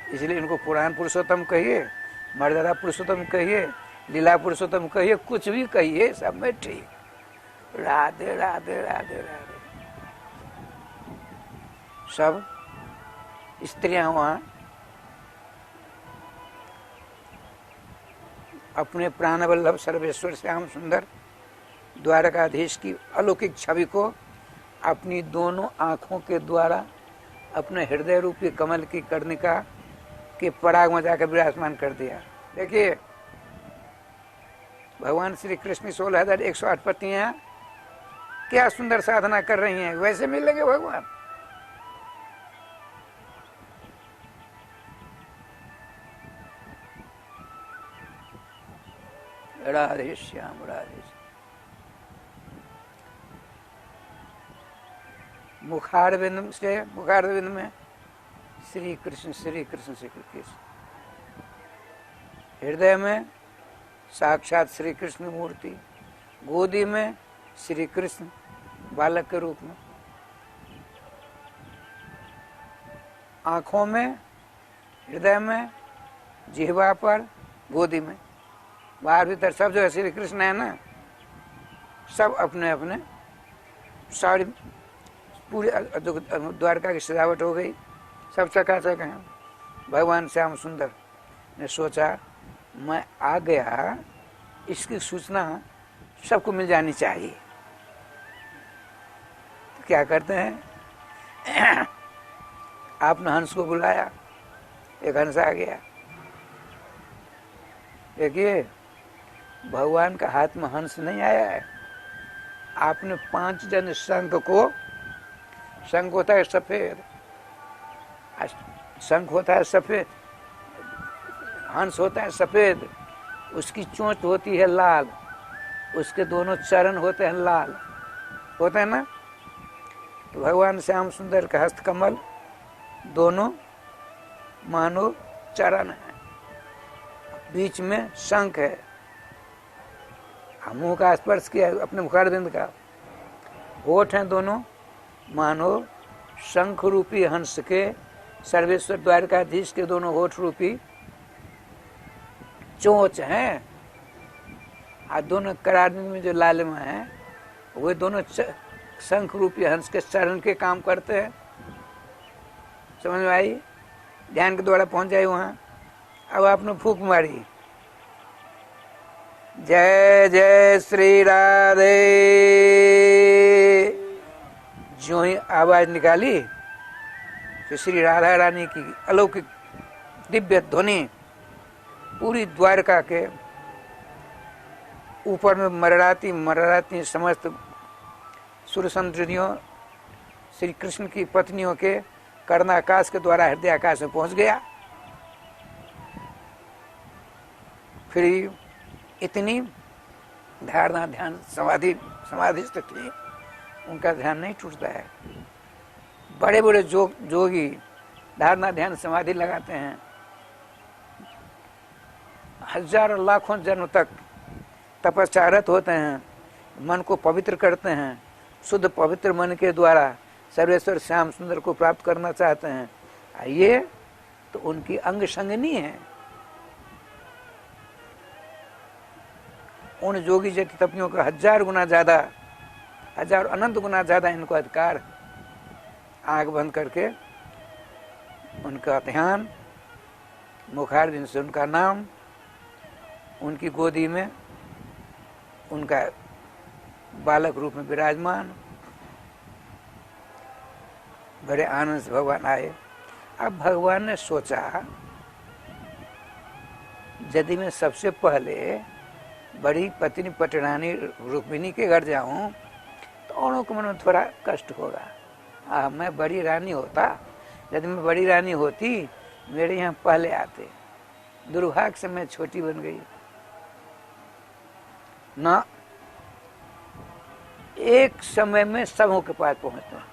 [SPEAKER 1] इसलिए इनको पुराण पुरुषोत्तम कहिए, मर्यादा पुरुषोत्तम कहिए, लीला पुरुषोत्तम कहिए, कुछ भी कहिए, सब में ठीक। राधे राधे राधे राधे। सब स्त्रियां वहां अपने प्राणवल्लभ सर्वेश्वर श्याम सुंदर द्वारकाधीश की अलौकिक छवि को अपनी दोनों आंखों के द्वारा अपने हृदय रूपी कमल की कर्णिका के पराग में जाकर विराजमान कर दिया। देखिए, भगवान श्री कृष्ण 16,108 पत्नियां क्या सुंदर साधना कर रही हैं, वैसे मिलेंगे भगवान। राधे श्याम, राधे श्याम। मुखारविंद से मुखारविंद में श्री कृष्ण श्री कृष्ण श्री कृष्ण, हृदय में साक्षात श्री कृष्ण मूर्ति, गोदी में श्री कृष्ण बालक के रूप में, आंखों में, हृदय में, जिह्वा पर, गोदी में, बाहर भीतर सब जगह श्री कृष्ण है ना। सब अपने अपने सारी पूरी द्वारका की सजावट हो गई, सब चकाचक हैं। भगवान श्याम सुंदर ने सोचा मैं आ गया, इसकी सूचना सबको मिल जानी चाहिए। तो क्या करते हैं, आपने हंस को बुलाया, एक हंस आ गया। देखिए भगवान का हाथ में हंस नहीं आया है, आपने 5 जन शंख को, शंख होता है सफेद, शंख होता है सफेद, हंस होता है सफेद, उसकी चोंच होती है लाल, उसके दोनों चरण होते हैं लाल, होते हैं ना। तो भगवान श्याम सुंदर का हस्तकमल दोनों मानो चरण है, बीच में शंख है, मुंह का स्पर्श किया अपने मुखारविंद का, होठ हैं दोनों मानो शंख रूपी हंस के, सर्वेश्वर द्वारकाधीश के दोनों होठ रूपी चोंच हैं, और दोनों करारविंद में जो लालिमा है वे दोनों शंख रूपी हंस के चरण के काम करते हैं। समझ में आई? ध्यान के द्वारा पहुंच जाए वहां। अब आपने फूंक मारी, जय जय श्री राधे, जो ही आवाज निकाली तो श्री राधा रानी की अलौकिक दिव्य ध्वनि पूरी द्वारका के ऊपर में मरड़ाती मरड़ाती समस्त सुरसंद्रियों श्री कृष्ण की पत्नियों के कर्णाकाश के द्वारा हृदय आकाश में पहुंच गया। फिर इतनी धारणा ध्यान समाधिस्थ थी, उनका ध्यान नहीं टूटता है। बड़े बड़े जोगी धारणा ध्यान समाधि लगाते हैं, हजारों लाखों जन्म तक तपस्यारत होते हैं, मन को पवित्र करते हैं, शुद्ध पवित्र मन के द्वारा सर्वेश्वर श्याम सुंदर को प्राप्त करना चाहते हैं। ये तो उनकी अंग संगनी है। उन जोगी जैसे तपियों का 1000 गुना ज्यादा, 1000 अनंत गुना ज्यादा इनको अधिकार। आंख बंद करके उनका ध्यान, मुखारविंद से उनका नाम, उनकी गोदी में उनका बालक रूप में विराजमान, बड़े आनंद से भगवान आए। अब भगवान ने सोचा यदि मैं सबसे पहले बड़ी पत्नी पटरानी रुक्मिणी के घर जाऊं तो औरों के मन में थोड़ा कष्ट होगा। मैं बड़ी रानी होता, यदि मैं बड़ी रानी होती मेरे यहाँ पहले आते, दुर्भाग्य से मैं छोटी बन गई ना। एक समय में सबों के पास पहुंचते हैं।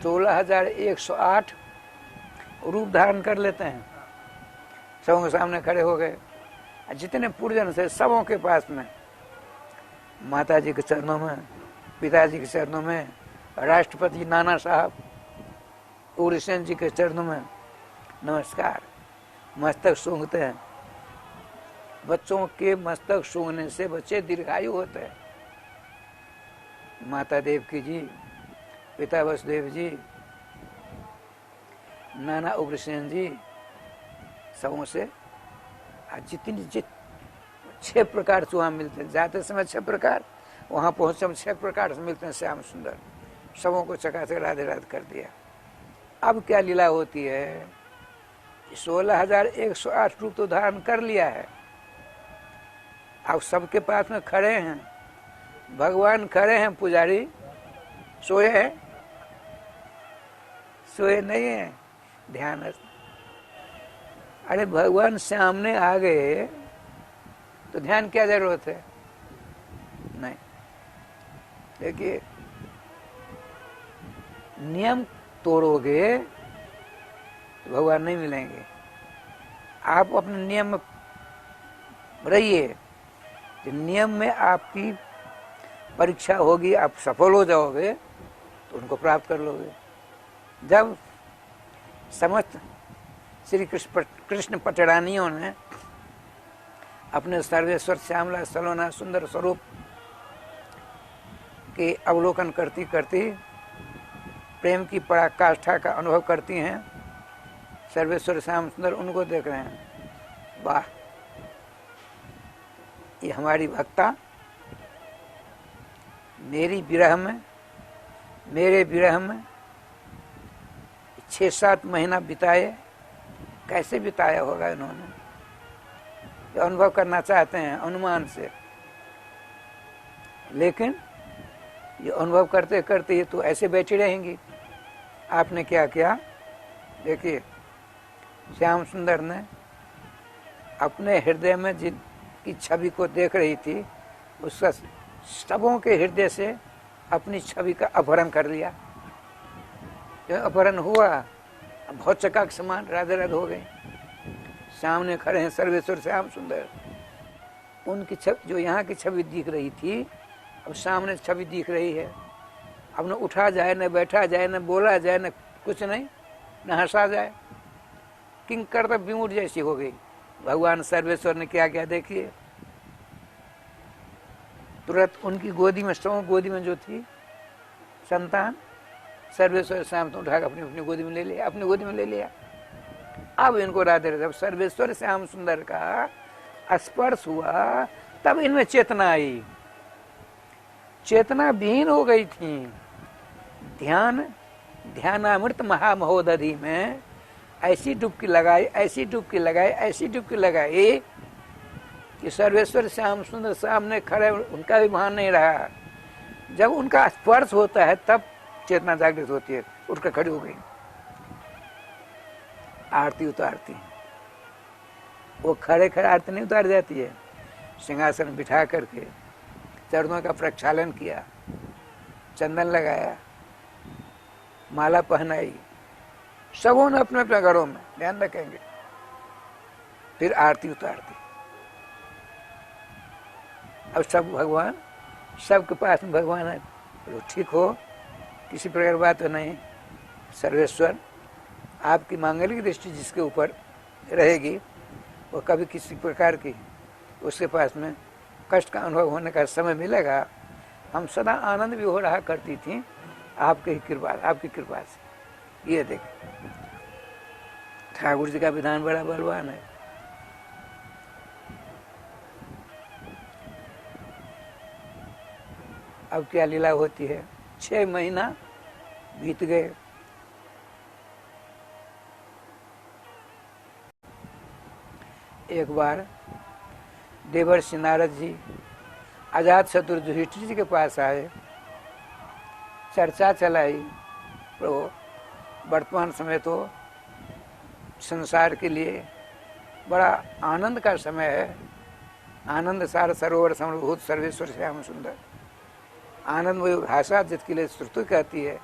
[SPEAKER 1] 16,108 रूप धारण कर लेते हैं, सबों के सामने खड़े हो गए। जितने पूर्वजन से सबों के पास में, माता जी के चरणों में, पिताजी के चरणों में, राष्ट्रपति नाना साहब उग्रसेन जी के चरणों में नमस्कार, मस्तक सूंघते हैं। बच्चों के मस्तक सूंघने से बच्चे दीर्घायु होते हैं। माता देवकी जी, पिता वसुदेव जी, नाना उग्रसेन जी, सबों से जितनी 6 प्रकार से वहाँ मिलते हैं। जाते समय 6 प्रकार, वहाँ पहुँचे हम 6 प्रकार से मिलते हैं। श्याम सुंदर सबों को चकाचक राधे राधे कर दिया। अब क्या लीला होती है, 16,108 रूप तो धारण कर लिया है। अब सबके पास में खड़े हैं, भगवान खड़े हैं, पुजारी सोए हैं? सोए नहीं है, ध्यान। अरे भगवान सामने आ गए तो ध्यान क्या जरूरत है? नहीं। देखिए नियम तोड़ोगे तो भगवान नहीं मिलेंगे। आप अपने नियम में रहिए, तो नियम में आपकी परीक्षा होगी, आप सफल हो जाओगे तो उनको प्राप्त कर लोगे। जब समस्त श्री कृष्ण पटरानियों ने अपने सर्वेश्वर श्यामला सलोना सुंदर स्वरूप के अवलोकन करती करती प्रेम की पराकाष्ठा का अनुभव करती हैं, सर्वेश्वर श्याम सुंदर उनको देख रहे हैं, वाह ये हमारी भक्ता मेरे विरह में 6-7 महीना बिताए, कैसे बिताया होगा इन्होंने, ये अनुभव करना चाहते हैं अनुमान से। लेकिन ये अनुभव करते करते ये तो ऐसे बैठी रहेंगी। आपने क्या किया, देखिए श्याम सुंदर ने अपने हृदय में जिनकी छवि को देख रही थी, उसका सबों के हृदय से अपनी छवि का अपहरण कर लिया। जब अपहरण हुआ, बहुत चकाक समान राधे राधे हो गए। सामने खड़े हैं सर्वेश्वर श्याम सुंदर, उनकी छवि जो यहाँ की छवि दिख रही थी, अब सामने छवि दिख रही है। अब न उठा जाए, न बैठा जाए, न बोला जाए, न कुछ नहीं, न हंसा जाए, किंग कर्तव्य विमूढ़ जैसी हो गई। भगवान सर्वेश्वर ने क्या क्या देखिए, तुरंत उनकी गोदी में, सबों गोदी में जो थी संतान, सर्वेश्वर श्याम तो उठा अपनी अपनी गोदी में ले लिया, अपनी गोदी में ले लिया। अब इनको राधे राधे, जब सर्वेश्वर श्याम सुंदर का स्पर्श हुआ तब इनमें चेतना आई, चेतना विहीन हो गई थी। ध्यानामृत महामहोदधि में ऐसी डुबकी लगाई, ऐसी डुबकी लगाई, ऐसी डुबकी लगाई कि सर्वेश्वर श्याम सुंदर सामने खड़े, उनका भी भान नहीं रहा। जब उनका स्पर्श होता है तब चेतना जागृत होती है, उठकर खड़ी हो गई, आरती उतारती। वो खड़े खड़े आरती नहीं उतार जाती है, सिंहासन बिठा करके चरणों का प्रक्षालन किया, चंदन लगाया, माला पहनाई, सबों ने अपने अपने घरों में, ध्यान रखेंगे, फिर आरती उतारती। अब सब भगवान, सबके पास में भगवान है, तो ठीक हो, किसी प्रकार बात तो नहीं। सर्वेश्वर आपकी मांगलिक दृष्टि जिसके ऊपर रहेगी, वो कभी किसी प्रकार की उसके पास में कष्ट का अनुभव होने का समय मिलेगा। हम सदा आनंद भी हो रहा करती थी आपकी कृपा से। ये देख, ठाकुर जी का विधान बड़ा बलवान है। अब क्या लीला होती है, 6 महीना बीत गए। एक बार देवर्षि नारद जी अजात शत्रु युधिष्ठिर जी के पास आए, चर्चा चलाई, प्रभु वर्तमान समय तो संसार के लिए बड़ा आनंद का समय है, आनंद सार सरोवर समभूत सर्वेश्वर श्याम सुंदर, आनंदमय भाषा जिसके लिए श्रुति कहती है,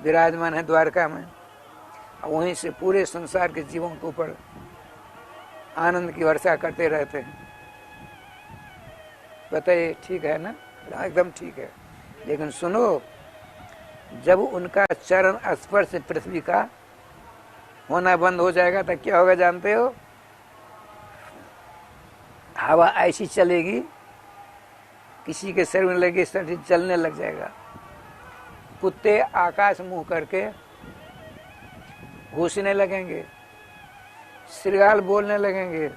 [SPEAKER 1] विराजमान है द्वारका में। वहीं से पूरे संसार के जीवों के ऊपर आनंद की वर्षा करते रहते हैं। बताइए ठीक है ना, एकदम ठीक है। लेकिन सुनो, जब उनका चरण स्पर्श पृथ्वी का होना बंद हो जाएगा तो क्या होगा जानते हो? हवा ऐसी चलेगी, किसी के शरीर में लगे शरीर जलने लग जाएगा। कुत्ते आकाश मुंह करके घूसने लगेंगे, श्रृगाल बोलने लगेंगे।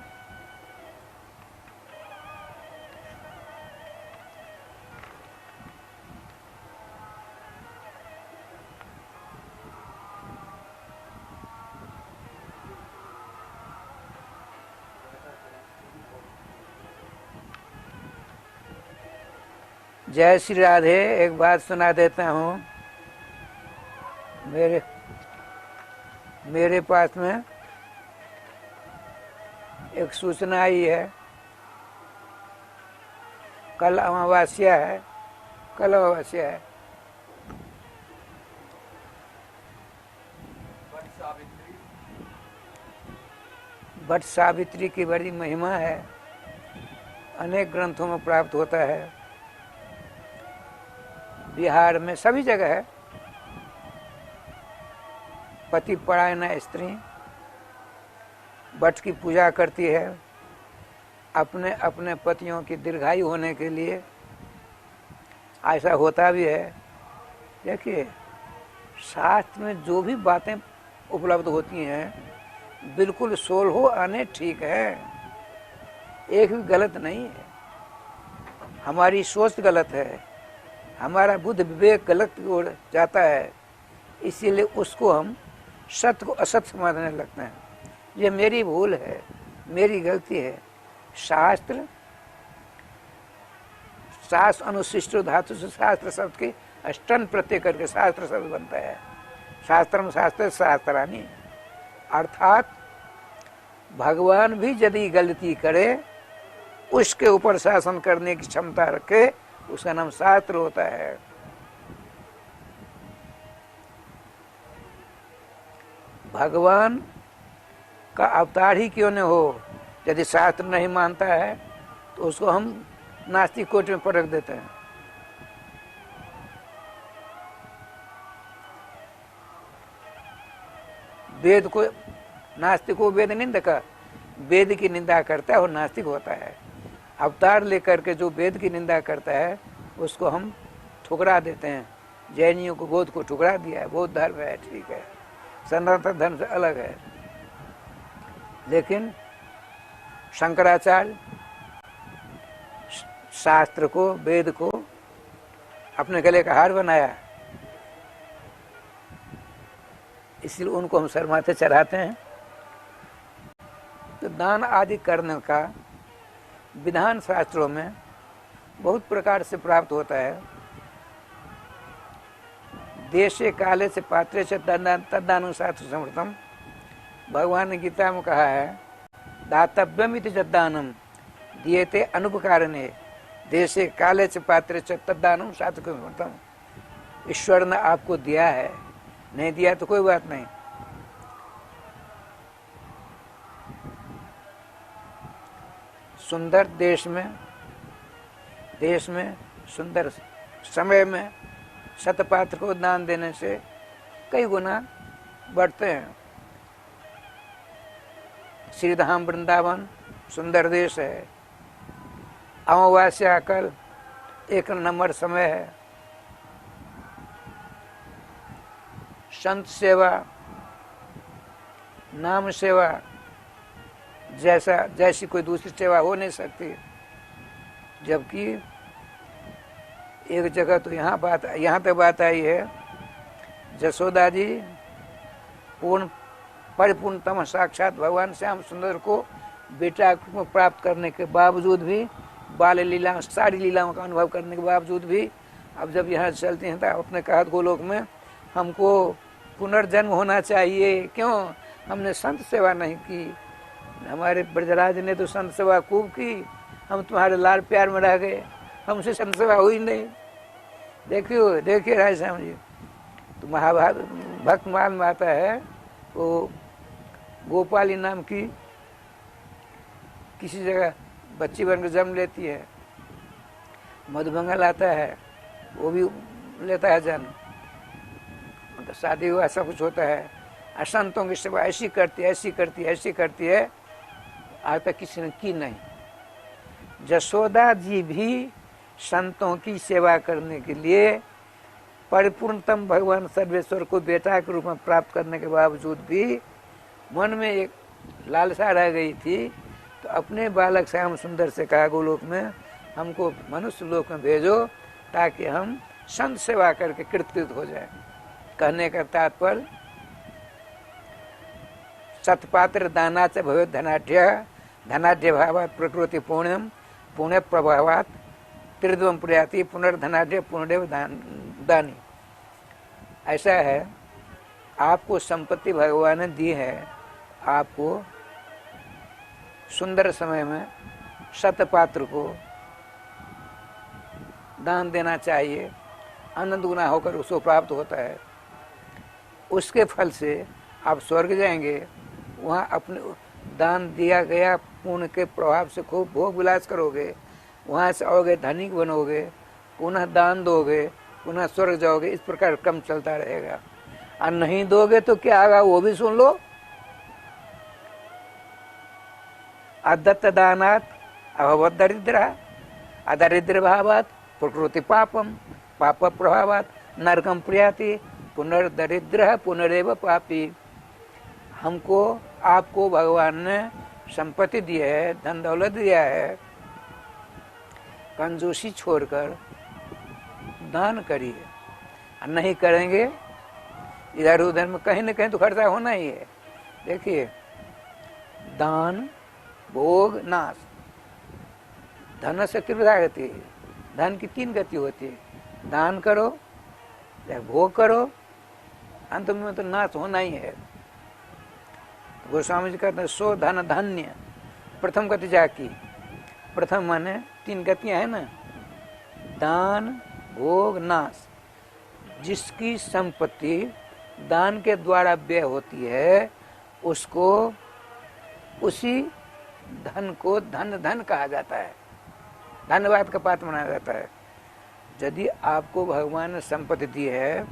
[SPEAKER 1] जय श्री राधे। एक बात सुना देता हूँ, मेरे पास में एक सूचना आई है। कल अमावस्या है, बट सावित्री की बड़ी महिमा है, अनेक ग्रंथों में प्राप्त होता है। बिहार में सभी जगह है। पति परायण स्त्री बट की पूजा करती है अपने अपने पतियों की दीर्घायु होने के लिए। ऐसा होता भी है। देखिए, शास्त्र में जो भी बातें उपलब्ध होती हैं बिल्कुल 16 आने ठीक है, एक भी गलत नहीं है। हमारी सोच गलत है, हमारा बुद्ध विवेक गलत की ओर जाता है, इसीलिए उसको हम सत्य को असत्य समझने लगते हैं। ये मेरी भूल है, मेरी गलती है। शास्त्र अनुशिष्ट धातु से शास्त्र शब्द के अष्टन प्रत्यय करके शास्त्र शब्द बनता है। शास्त्रम शास्त्र शास्त्रानी, अर्थात भगवान भी यदि गलती करे उसके ऊपर शासन करने की क्षमता रखे, उसका नाम शास्त्र होता है। भगवान का अवतार ही क्यों न हो, यदि शास्त्र नहीं मानता है तो उसको हम नास्तिक कोट में पटक देते हैं। वेद को नास्तिक को वेद निंदा का, वेद की निंदा करता है और नास्तिक होता है। अवतार लेकर के जो वेद की निंदा करता है उसको हम ठुकरा देते हैं। जैनियों को बौद्ध को ठुकरा दिया है, बौद्ध धर्म है, ठीक है, सनातन धर्म से अलग है। लेकिन शंकराचार्य शास्त्र को, वेद को अपने गले का हार बनाया, इसलिए उनको हम सर माथे चढ़ाते हैं। तो दान आदि करने का विधान शास्त्रों में बहुत प्रकार से प्राप्त होता है। देशे काले से पात्रे से तदानु शास्त्र समर्थम, भगवान ने गीता में कहा है दातव्यम इति जद्दानम दिएते अनुपकारणे देशे काले से पात्रे से तदानु शास्त्र समर्थम। ईश्वर ने आपको दिया है, नहीं दिया तो कोई बात नहीं। सुंदर देश में सुंदर समय में शतपात्र को दान देने से कई गुना बढ़ते हैं। श्रीधाम वृंदावन सुंदर देश है। अमावस्या कल एक नंबर समय है। संत सेवा, नाम सेवा जैसी कोई दूसरी सेवा हो नहीं सकती। जबकि एक जगह तो यहाँ पे बात आई है, जसोदा जी परिपूर्णतम साक्षात भगवान श्याम सुंदर को बेटा को प्राप्त करने के बावजूद भी, बाल लीला सारी लीलाओं का अनुभव करने के बावजूद भी, अब जब यहाँ चलती हैं तो अपने कहा गोलोक में हमको पुनर्जन्म होना चाहिए, क्यों? हमने संत सेवा नहीं की। हमारे ब्रजराज ने तो संत सेवा खूब की, हम तुम्हारे लाल प्यार में रह गए, हमसे संत सेवा हुई नहीं। देखिए राय श्याम जी, तो महाभारत भक्तमाल में आता है, वो गोपाली नाम की किसी जगह बच्ची बनकर जन्म लेती है। मधुमंगल आता है, वो भी लेता है जन्म, तो शादी हुआ, सब कुछ होता है। असंतों की सेवा ऐसी करती है, आज तक किसी ने की नहीं। जसोदा जी भी संतों की सेवा करने के लिए परिपूर्णतम भगवान सर्वेश्वर को बेटा के रूप में प्राप्त करने के बावजूद भी मन में एक लालसा रह गई थी, तो अपने बालक श्याम सुंदर से कहा गोलोक में हमको मनुष्य लोक में भेजो ताकि हम संत सेवा करके कृतकृत हो जाए। कहने का तात्पर्य सतपात्र दानाच भवे धनाढ्य भावात प्रकृति पुण्यम पुण्य प्रभावात त्रिद्वम प्रयाति पुनर्धनाढ्य पुनर्देव दानी। ऐसा है, आपको संपत्ति भगवान ने दी है, आपको सुंदर समय में शतपात्र को दान देना चाहिए, अनंत गुना होकर उसको प्राप्त होता है। उसके फल से आप स्वर्ग जाएंगे, वहाँ अपने दान दिया गया पुण्य के प्रभाव से खूब भोग विलास करोगे, वहाँ से आओगे धनिक बनोगे, पुनः दान दोगे, पुनः स्वर्ग जाओगे। इस प्रकार क्रम चलता रहेगा। और नहीं दोगे तो क्या होगा वो भी सुन लो। अदत्त दानात अभवत दरिद्र, अदरिद्र भावात प्रकृति पापम, पाप प्रभावात नरकम प्रयाति, पुनर्दरिद्र पुनरेव पापी। हमको आपको भगवान ने संपत्ति दी है, धन दौलत दिया है, कंजूसी छोड़कर दान करिए। नहीं करेंगे इधर उधर में कहीं न कहीं तो खर्चा होना ही है। देखिए, दान भोग नाश, धन से त्रिविधा गति है। धन की 3 गति होती है, दान करो या भोग करो, अंत में तो नाश होना ही है। गोस्वामी जी कहते हैं सो धन धन्य, प्रथम गति जाकी। प्रथम माने 3 गतियां है ना, दान भोग नाश। जिसकी संपत्ति दान के द्वारा व्यय होती है उसको, उसी धन को धन धन कहा जाता है, धन्यवाद का पात्र माना जाता है। यदि आपको भगवान ने संपत्ति दी है,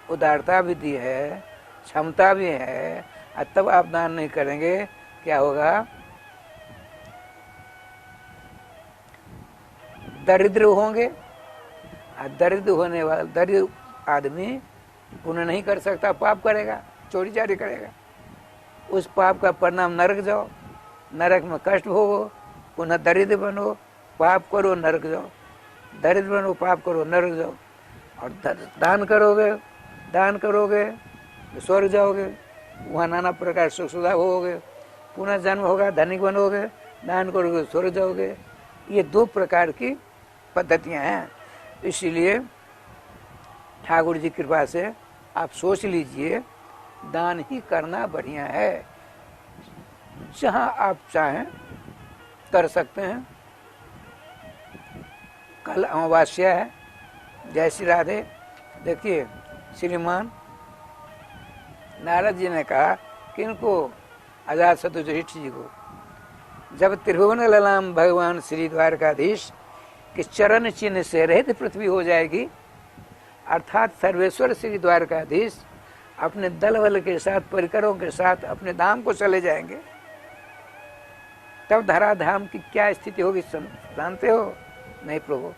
[SPEAKER 1] उदारता भी दी है, क्षमता भी है, और तब आप दान नहीं करेंगे, क्या होगा? दरिद्र होंगे। और दरिद्र होने वाला दरिद्र आदमी पुण्य नहीं कर सकता, पाप करेगा, चोरी चारी करेगा। उस पाप का परिणाम नरक जाओ, नरक में कष्ट भोगो, पुनः दरिद्र बनो, पाप करो नरक जाओ, दरिद्र बनो पाप करो नरक जाओ। और दान करोगे तो स्वर्ग जाओगे, वहाँ नाना प्रकार सुख सुविधा होगे, पुनः जन्म होगा, धनिक बनोगे, दान करोगे स्वर्ग जाओगे। ये 2 प्रकार की पद्धतियाँ हैं। इसीलिए ठाकुर जी की कृपा से आप सोच लीजिए, दान ही करना बढ़िया है। जहाँ आप चाहें कर सकते हैं। कल अमावस्या है, जय श्री राधे। देखिए, श्रीमान नारद जी ने कहा कि इनको अजातशत्रु युधिष्ठिर जी को, जब त्रिभुवन ललाम भगवान श्री द्वारकाधीश के चरण चिन्ह से रहित पृथ्वी हो जाएगी, अर्थात सर्वेश्वर श्री द्वारकाधीश अपने दल बल के साथ, परिकरों के साथ अपने धाम को चले जाएंगे, तब धराधाम की क्या स्थिति होगी जानते हो? नहीं प्रभु,